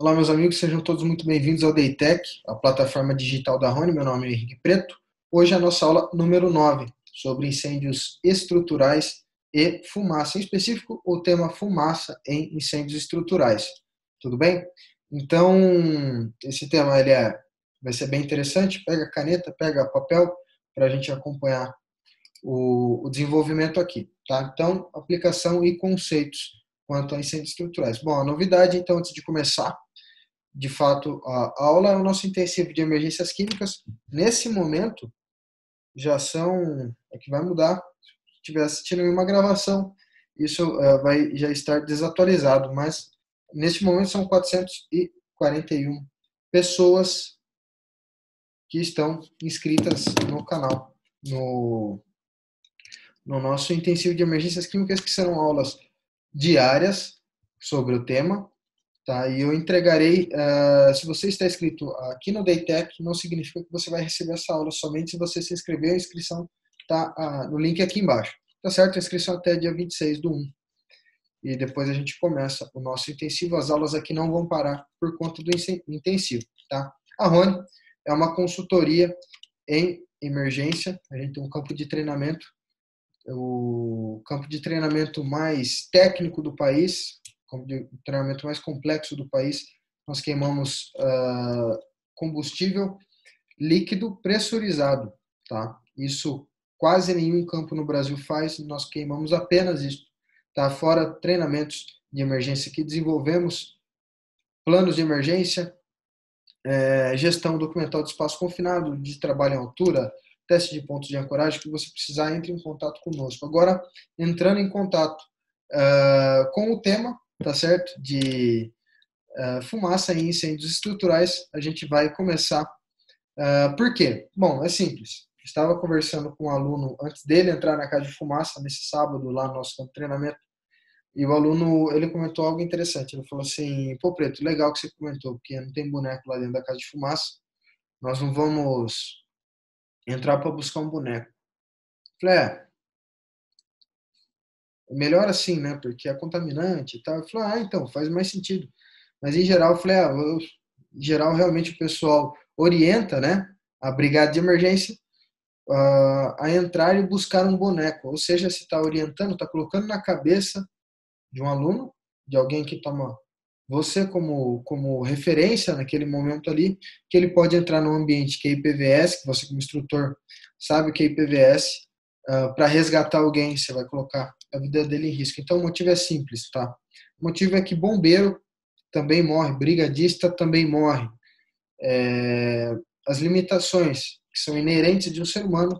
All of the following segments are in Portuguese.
Olá, meus amigos, sejam todos muito bem-vindos ao Daytech, a plataforma digital da Rony. Meu nome é Henrique Preto. Hoje é a nossa aula número 9 sobre incêndios estruturais e fumaça. Em específico, o tema fumaça em incêndios estruturais. Tudo bem? Então, esse tema vai ser bem interessante. Pega caneta, pega papel para a gente acompanhar o desenvolvimento aqui. Tá? Então, aplicação e conceitos quanto a incêndios estruturais. Bom, a novidade, então, antes de começar, de fato, a aula é o nosso intensivo de emergências químicas. Nesse momento, já são, é que vai mudar, se estiver assistindo uma gravação, isso vai já estar desatualizado, mas neste momento são 441 pessoas que estão inscritas no canal, no nosso intensivo de emergências químicas, que serão aulas diárias sobre o tema. Tá? E eu entregarei, se você está inscrito aqui no Daytech, não significa que você vai receber essa aula somente se você se inscrever. A inscrição está no link aqui embaixo. Tá certo? A inscrição até dia 26/1. E depois a gente começa o nosso intensivo. As aulas aqui não vão parar por conta do intensivo. Tá? A Rony é uma consultoria em emergência. A gente tem um campo de treinamento, o campo de treinamento mais técnico do país, campo de treinamento mais complexo do país. Nós queimamos combustível líquido pressurizado, tá? Isso quase nenhum campo no Brasil faz, nós queimamos apenas isso, tá? Fora treinamentos de emergência que desenvolvemos, planos de emergência, gestão documental de espaço confinado, de trabalho em altura, teste de pontos de ancoragem. Que você precisar, entre em contato conosco. Agora, entrando em contato com o tema, tá certo? De fumaça em incêndios estruturais, a gente vai começar. Por quê? Bom, é simples. Estava conversando com um aluno antes dele entrar na casa de fumaça, nesse sábado, lá no nosso campo de treinamento, e o aluno, ele comentou algo interessante. Ele falou assim: pô, Preto, legal que você comentou, porque não tem boneco lá dentro da casa de fumaça. Nós não vamos entrar para buscar um boneco. Eu falei, melhor assim, né? Porque é contaminante e tal. Eu falei, então, faz mais sentido. Mas em geral, eu falei, em geral, realmente o pessoal orienta, né? A brigada de emergência a entrar e buscar um boneco. Ou seja, se está orientando, está colocando na cabeça de um aluno, de alguém que toma você como referência naquele momento ali, que ele pode entrar num ambiente que é IPVS, que você como instrutor sabe o que é IPVS, para resgatar alguém, você vai colocar a vida dele em risco. Então o motivo é simples, tá? O motivo é que bombeiro também morre, brigadista também morre. As limitações que são inerentes de um ser humano,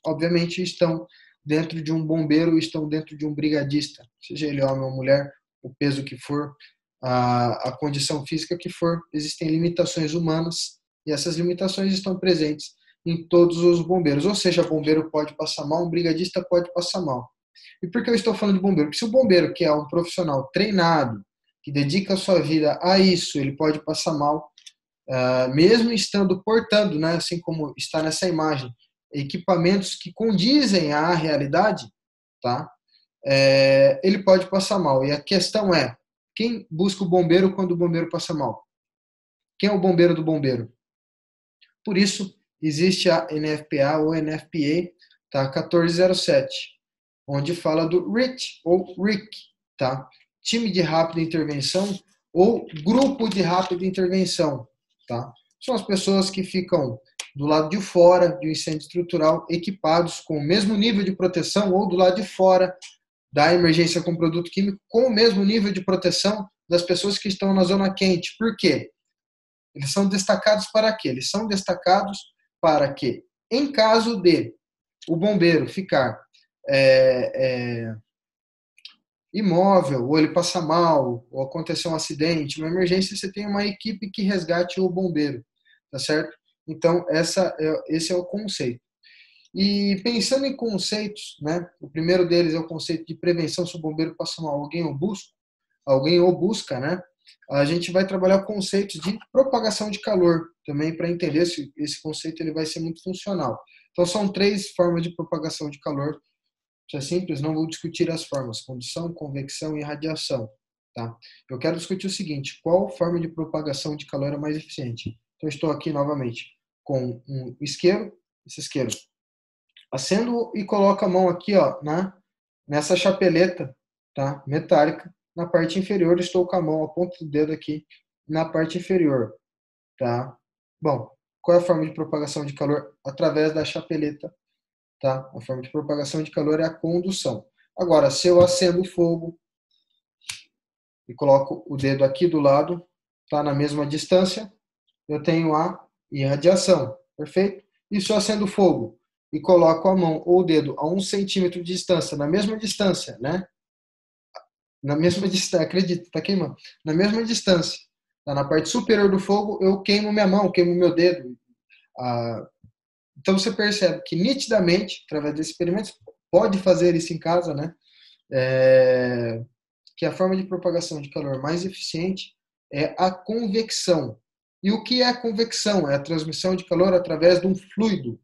obviamente, estão dentro de um bombeiro, estão dentro de um brigadista, seja ele homem ou mulher, o peso que for, a condição física que for, existem limitações humanas e essas limitações estão presentes em todos os bombeiros. Ou seja, bombeiro pode passar mal, um brigadista pode passar mal. E por que eu estou falando de bombeiro? Porque se o bombeiro, que é um profissional treinado, que dedica a sua vida a isso, ele pode passar mal, mesmo estando portando, né, assim como está nessa imagem, equipamentos que condizem à realidade, tá? Ele pode passar mal. E a questão é, quem busca o bombeiro quando o bombeiro passa mal? Quem é o bombeiro do bombeiro? Por isso, existe a NFPA ou NFPA, tá? 1407, onde fala do RIT ou RIC, tá? Time de rápida intervenção ou grupo de rápida intervenção, tá? São as pessoas que ficam do lado de fora de um incêndio estrutural, equipados com o mesmo nível de proteção, ou do lado de fora da emergência com produto químico, com o mesmo nível de proteção das pessoas que estão na zona quente. Por quê? Eles são destacados para quê? Eles são destacados para que, em caso de o bombeiro ficar imóvel, ou ele passar mal, ou acontecer um acidente, uma emergência, você tem uma equipe que resgate o bombeiro, tá certo? Então, esse é o conceito. E pensando em conceitos, né? O primeiro deles é o conceito de prevenção. Se o bombeiro passa mal, alguém o busca, né? A gente vai trabalhar conceitos de propagação de calor também, para entender se esse conceito ele vai ser muito funcional. Então são 3 formas de propagação de calor. Isso é simples, não vou discutir as formas: condução, convecção e radiação, tá? Eu quero discutir o seguinte, qual forma de propagação de calor é mais eficiente? Então, eu estou aqui novamente com um isqueiro, esse isqueiro acendo e coloco a mão aqui, ó, nessa chapeleta, tá? Metálica. Na parte inferior, estou com a mão, a ponta do dedo aqui na parte inferior, tá? Bom, qual é a forma de propagação de calor? Através da chapeleta, tá? A forma de propagação de calor é a condução. Agora, se eu acendo o fogo e coloco o dedo aqui do lado, tá? Na mesma distância, eu tenho a irradiação, perfeito? E se eu acendo o fogo e coloco a mão ou o dedo a 1 centímetro de distância, na mesma distância, né? Na mesma distância, acredito, está queimando. Na mesma distância, tá? Na parte superior do fogo, eu queimo minha mão, queimo meu dedo. Então você percebe que nitidamente, através desse experimento, pode fazer isso em casa, né? Que a forma de propagação de calor mais eficiente é a convecção. E o que é a convecção? É a transmissão de calor através de um fluido,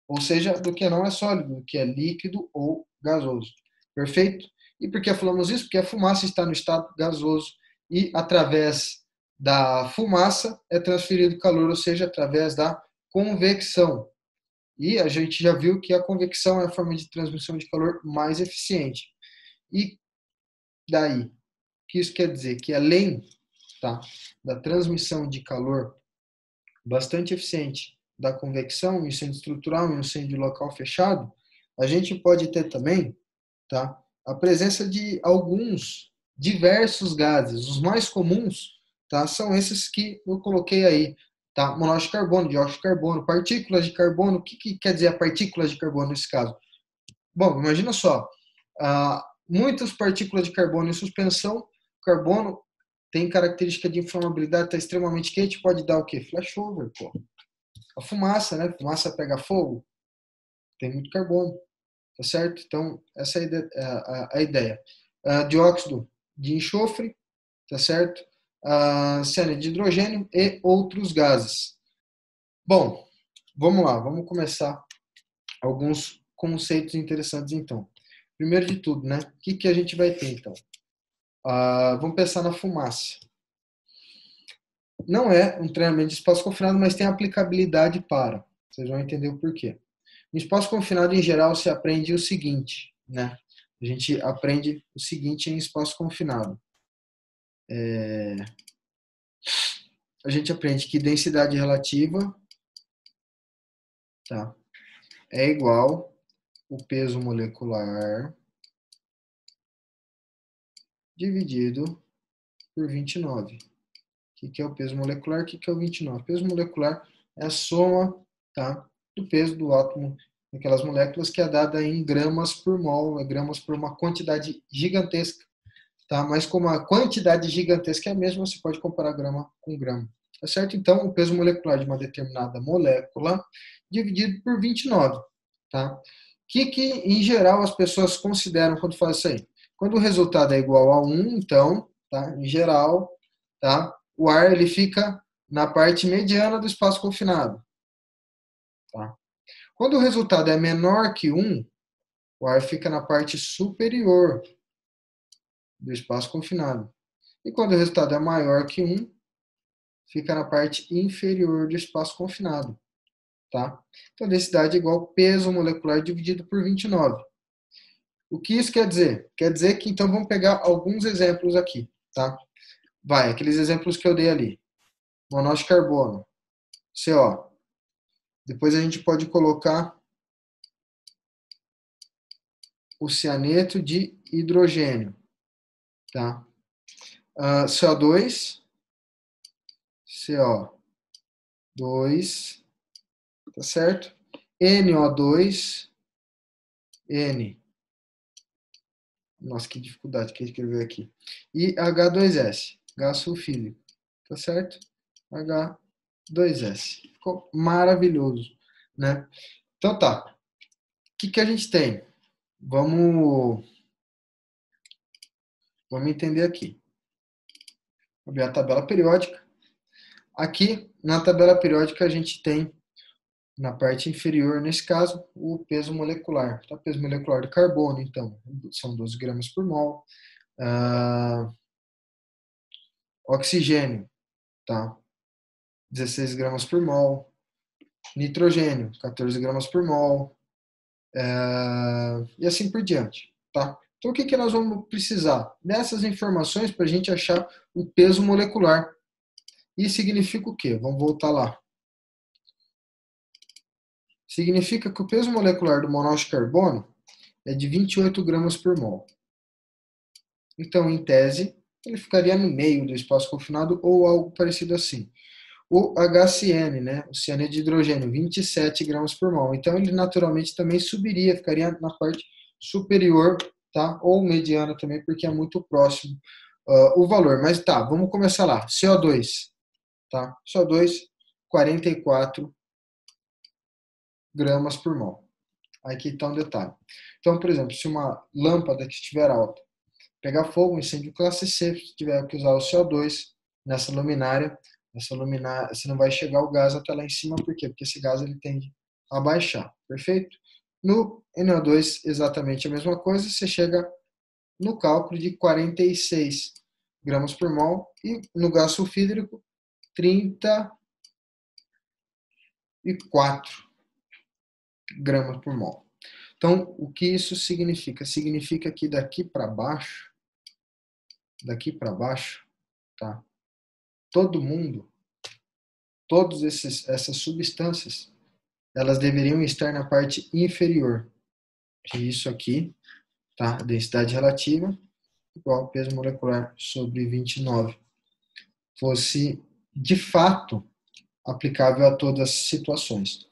ou seja, do que não é sólido, do que é líquido ou gasoso. Perfeito? E por que falamos isso? Porque a fumaça está no estado gasoso e através da fumaça é transferido calor, ou seja, através da convecção. E a gente já viu que a convecção é a forma de transmissão de calor mais eficiente. E daí, o que isso quer dizer? Que além, tá, da transmissão de calor bastante eficiente da convecção, incêndio estrutural, incêndio local fechado, a gente pode ter também, tá, a presença de alguns diversos gases. Os mais comuns, tá, são esses que eu coloquei aí, tá? Monóxido de carbono, dióxido de carbono, partículas de carbono. O que quer dizer a partículas de carbono nesse caso? Bom, imagina só, muitas partículas de carbono em suspensão, o carbono tem característica de inflamabilidade, está extremamente quente, pode dar o quê? Flashover, pô. A fumaça, né? A fumaça pega fogo, tem muito carbono, tá certo? Então, essa é a ideia. Dióxido de enxofre, tá certo? Cianeto de hidrogênio e outros gases. Bom, vamos lá, vamos começar alguns conceitos interessantes então. Primeiro de tudo, né? O que a gente vai ter então? Vamos pensar na fumaça. Não é um treinamento de espaço confinado, mas tem aplicabilidade para. Vocês vão entender o porquê. No espaço confinado, em geral, se aprende o seguinte, né? A gente aprende o seguinte em espaço confinado. A gente aprende que densidade relativa, tá, é igual o peso molecular dividido por 29. O que é o peso molecular? O que é o 29? O peso molecular é a soma, tá, do peso do átomo daquelas moléculas, que é dada em gramas por mol, gramas por uma quantidade gigantesca. Tá? Mas como a quantidade gigantesca é a mesma, você pode comparar grama com grama. Tá certo? Então, o peso molecular de uma determinada molécula dividido por 29. Tá? Que em geral, as pessoas consideram quando fazem isso aí? Quando o resultado é igual a 1, então, tá? Em geral, tá? O ar ele fica na parte mediana do espaço confinado. Tá? Quando o resultado é menor que 1, o ar fica na parte superior do espaço confinado. E quando o resultado é maior que 1, fica na parte inferior do espaço confinado. Tá? Então, densidade é igual peso molecular dividido por 29. O que isso quer dizer? Quer dizer que, então, vamos pegar alguns exemplos aqui. Tá? Vai, aqueles exemplos que eu dei ali. Monóxido de carbono, CO. Depois a gente pode colocar o cianeto de hidrogênio. Tá? CO2, CO2, tá certo? NO2, N. Nossa, que dificuldade que escrever aqui. E H2S, gás sulfídrico. Tá certo? H2S. Ficou maravilhoso, né? Então tá. O que a gente tem? Vamos entender aqui. Vou abrir a tabela periódica. Aqui, na tabela periódica, a gente tem, na parte inferior, nesse caso, o peso molecular. Tá? Peso molecular de carbono, então, são 12 gramas por mol. Oxigênio, tá? 16 gramas por mol. Nitrogênio, 14 gramas por mol. E assim por diante, tá? Então, o que que nós vamos precisar? Dessas informações para a gente achar o peso molecular. E significa o quê? Vamos voltar lá. Significa que o peso molecular do monóxido de carbono é de 28 gramas por mol. Então, em tese, ele ficaria no meio do espaço confinado ou algo parecido assim. O HCN, né, o cianeto de hidrogênio, 27 gramas por mol. Então, ele naturalmente também subiria, ficaria na parte superior, tá? Ou mediana também, porque é muito próximo o valor. Mas tá, vamos começar lá. CO2, tá? CO2, 44 gramas por mol. Aqui está um detalhe. Então, por exemplo, se uma lâmpada que estiver alta pegar fogo, incêndio classe C, se tiver que usar o CO2 nessa luminária, você não vai chegar o gás até lá em cima, por quê? Porque esse gás ele tende a baixar, perfeito? No NO2, exatamente a mesma coisa, você chega no cálculo de 46 gramas por mol e no gás sulfídrico, 34 gramas por mol. Então, o que isso significa? Significa que daqui para baixo, tá? Todo mundo, todas essas substâncias, elas deveriam estar na parte inferior. Isso aqui, tá? Densidade relativa igual peso molecular sobre 29. Fosse, de fato, aplicável a todas as situações.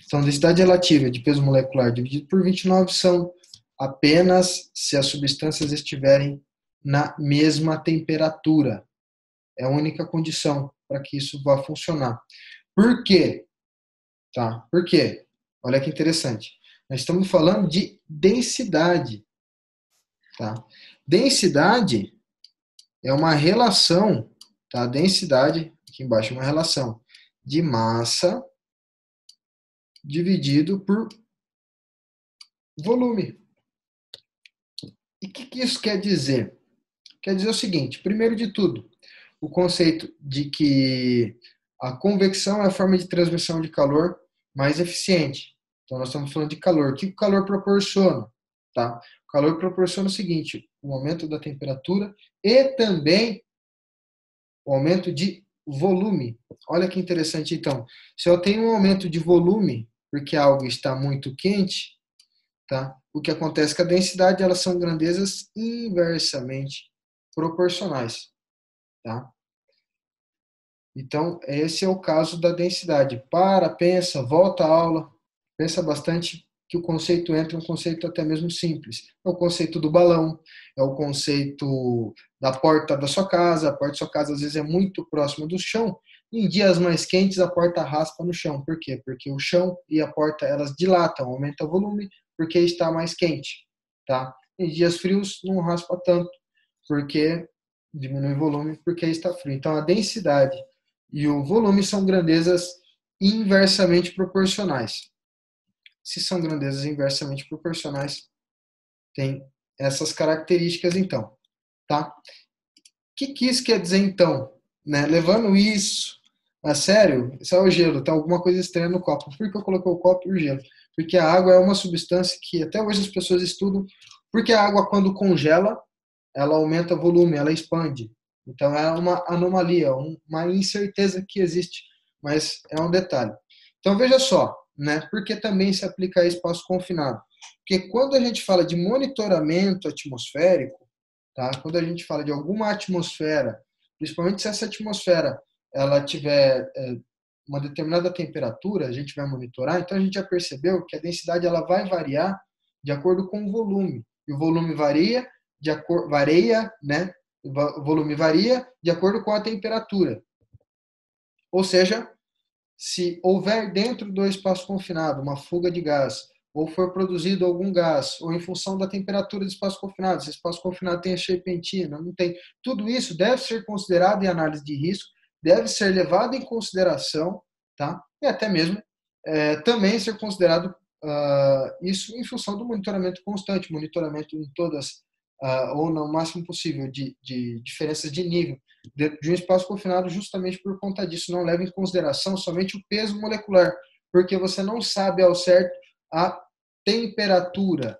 Então, densidade relativa de peso molecular dividido por 29 são apenas se as substâncias estiverem na mesma temperatura. É a única condição para que isso vá funcionar. Por quê? Tá? Por quê? Olha que interessante. Nós estamos falando de densidade. Tá? Densidade é uma relação, tá? Densidade, aqui embaixo, é uma relação de massa dividido por volume. E o que isso quer dizer? Quer dizer o seguinte, primeiro de tudo, o conceito de que a convecção é a forma de transmissão de calor mais eficiente. Então, nós estamos falando de calor. O que o calor proporciona? Tá? O calor proporciona o seguinte, o aumento da temperatura e também o aumento de volume. Olha que interessante, então. Se eu tenho um aumento de volume, porque algo está muito quente, tá? O que acontece com a densidade, elas são grandezas inversamente proporcionais. Tá? Então, esse é o caso da densidade. Para, pensa, volta à aula, pensa bastante que o conceito entra, um conceito até mesmo simples. É o conceito do balão, é o conceito da porta da sua casa. A porta da sua casa às vezes é muito próxima do chão. Em dias mais quentes, a porta raspa no chão. Por quê? Porque o chão e a porta elas dilatam, aumenta o volume, porque está mais quente. Tá? Em dias frios, não raspa tanto, porque diminui o volume, porque está frio. Então, a densidade e o volume são grandezas inversamente proporcionais. Se são grandezas inversamente proporcionais, tem essas características, então. Tá? O que isso quer dizer, então? Né? Levando isso a sério, isso é o gelo, tem alguma coisa estranha no copo. Por que eu coloquei o copo e o gelo? Porque a água é uma substância que até hoje as pessoas estudam, porque a água, quando congela, ela aumenta o volume, ela expande. Então é uma anomalia, uma incerteza que existe, mas é um detalhe. Então veja só, né? Por que também se aplica a espaço confinado? Porque quando a gente fala de monitoramento atmosférico, tá? Quando a gente fala de alguma atmosfera, principalmente se essa atmosfera ela tiver uma determinada temperatura, a gente vai monitorar, então a gente já percebeu que a densidade ela vai variar de acordo com o volume. E o volume né? O volume varia de acordo com a temperatura. Ou seja, se houver dentro do espaço confinado uma fuga de gás, ou for produzido algum gás, ou em função da temperatura do espaço confinado, se o espaço confinado tem a serpentina, não tem, tudo isso deve ser considerado em análise de risco, deve ser levado em consideração, tá? E até mesmo também ser considerado isso em função do monitoramento constante, monitoramento em todas ou no máximo possível de diferenças de nível dentro de um espaço confinado, justamente por conta disso. Não leva em consideração somente o peso molecular, porque você não sabe ao certo a temperatura.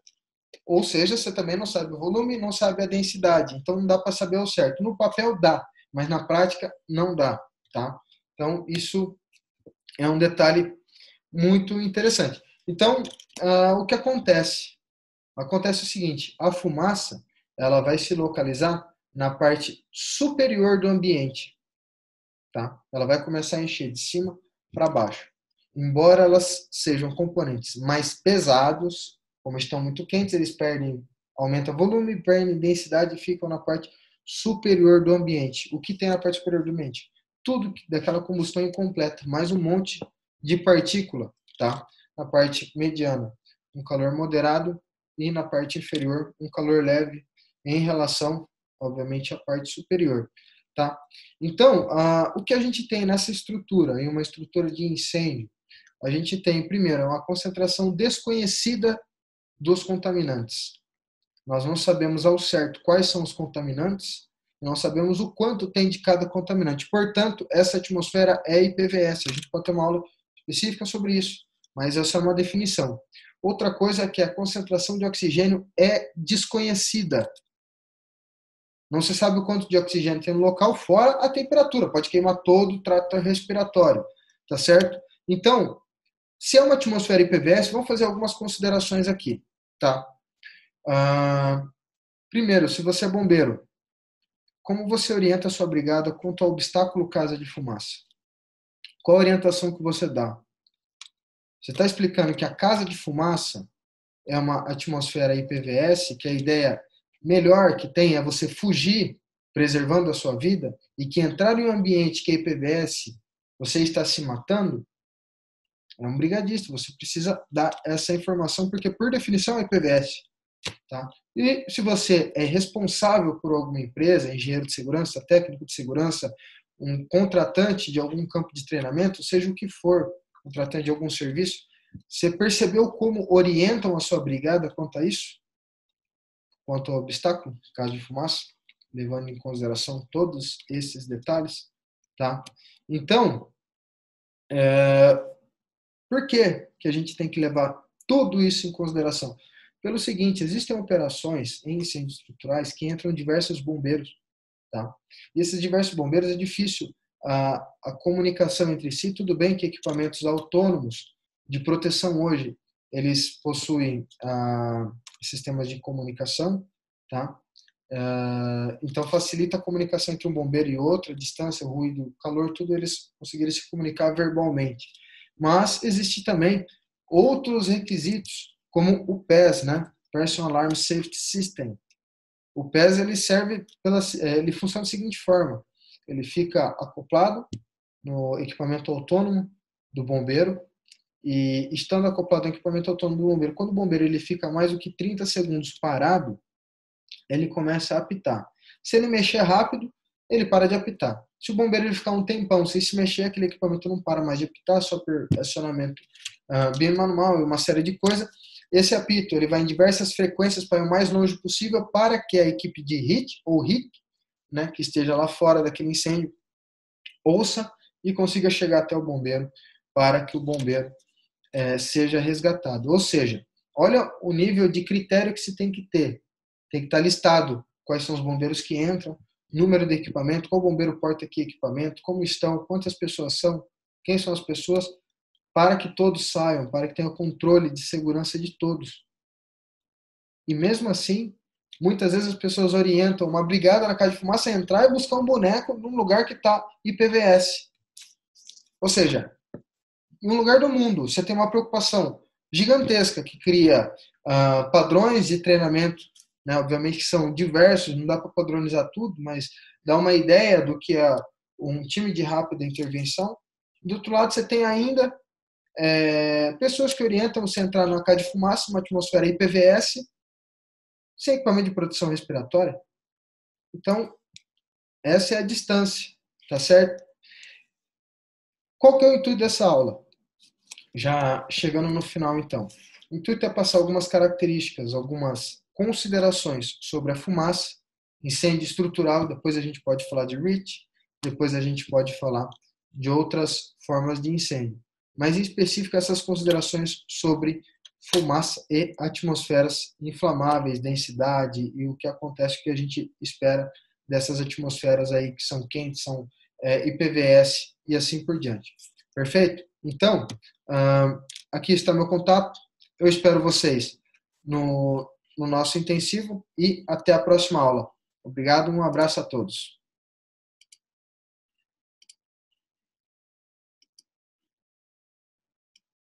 Ou seja, você também não sabe o volume, não sabe a densidade. Então, não dá para saber ao certo. No papel dá, mas na prática não dá. Tá? Então, isso é um detalhe muito interessante. Então, o que acontece? Acontece o seguinte, a fumaça ela vai se localizar na parte superior do ambiente. Tá? Ela vai começar a encher de cima para baixo. Embora elas sejam componentes mais pesados, como estão muito quentes, eles aumenta volume, perdem densidade e ficam na parte superior do ambiente. O que tem na parte superior do ambiente? Tudo daquela combustão incompleta, mais um monte de partícula, tá? Na parte mediana, um calor moderado e na parte inferior, um calor leve em relação, obviamente, à parte superior. Tá? Então, o que a gente tem nessa estrutura, em uma estrutura de incêndio? A gente tem, primeiro, uma concentração desconhecida dos contaminantes. Nós não sabemos ao certo quais são os contaminantes, não sabemos o quanto tem de cada contaminante. Portanto, essa atmosfera é IPVS. A gente pode ter uma aula específica sobre isso, mas essa é uma definição. Outra coisa é que a concentração de oxigênio é desconhecida. Não se sabe o quanto de oxigênio tem no local, fora a temperatura. Pode queimar todo o trato respiratório, tá certo? Então, se é uma atmosfera IPVS, vamos fazer algumas considerações aqui, tá? Primeiro, se você é bombeiro, como você orienta a sua brigada quanto ao obstáculo casa de fumaça? Qual a orientação que você dá? Você está explicando que a casa de fumaça é uma atmosfera IPVS, que a ideia melhor que tem é você fugir preservando a sua vida, e que entrar em um ambiente que é IPVS, você está se matando, é um brigadista. Você precisa dar essa informação, porque por definição é IPVS. Tá? E se você é responsável por alguma empresa, engenheiro de segurança, técnico de segurança, um contratante de algum campo de treinamento, seja o que for, contratante de algum serviço, você percebeu como orientam a sua brigada quanto a isso? Quanto ao obstáculo, caso de fumaça, levando em consideração todos esses detalhes, tá? Então, por que a gente tem que levar tudo isso em consideração? Pelo seguinte, existem operações em incêndios estruturais que entram diversos bombeiros, tá? E esses diversos bombeiros é difícil a comunicação entre si. Tudo bem que equipamentos autônomos de proteção hoje, eles possuem sistemas de comunicação, tá? Então facilita a comunicação entre um bombeiro e outro, a distância, o ruído, o calor, tudo eles conseguirem se comunicar verbalmente. Mas existe também outros requisitos, como o PAS, né? Personal Alarm Safety System. O PAS ele serve ele funciona da seguinte forma: ele fica acoplado no equipamento autônomo do bombeiro, e estando acoplado no equipamento autônomo do bombeiro, quando o bombeiro ele fica mais do que 30 segundos parado, ele começa a apitar. Se ele mexer rápido, ele para de apitar. Se o bombeiro ele ficar um tempão sem se mexer, aquele equipamento não para mais de apitar, só por acionamento bem manual e uma série de coisas. Esse apito ele vai em diversas frequências para ir o mais longe possível, para que a equipe de HIT ou RIC, né, que esteja lá fora daquele incêndio, ouça e consiga chegar até o bombeiro, para que o bombeiro seja resgatado. Ou seja, olha o nível de critério que se tem que ter. Tem que estar listado quais são os bombeiros que entram, número de equipamento, qual bombeiro porta que equipamento, como estão, quantas pessoas são, quem são as pessoas, para que todos saiam, para que tenha o controle de segurança de todos. E mesmo assim, muitas vezes as pessoas orientam uma brigada na casa de fumaça a entrar e buscar um boneco num lugar que está IPVS. Ou seja, em um lugar do mundo, você tem uma preocupação gigantesca que cria padrões de treinamento, né? Obviamente que são diversos, não dá para padronizar tudo, mas dá uma ideia do que é um time de rápida intervenção. Do outro lado, você tem ainda pessoas que orientam você a entrar numa casa de fumaça, uma atmosfera IPVS, sem equipamento de proteção respiratória. Então, essa é a distância, tá certo? Qual que é o intuito dessa aula? Já chegando no final, então. O intuito é passar algumas características, algumas considerações sobre a fumaça, incêndio estrutural, depois a gente pode falar de REACH, depois a gente pode falar de outras formas de incêndio. Mas em específico essas considerações sobre fumaça e atmosferas inflamáveis, densidade e o que acontece, o que a gente espera dessas atmosferas aí que são quentes, são IPVS e assim por diante. Perfeito? Então, aqui está meu contato. Eu espero vocês no nosso intensivo e até a próxima aula. Obrigado, um abraço a todos.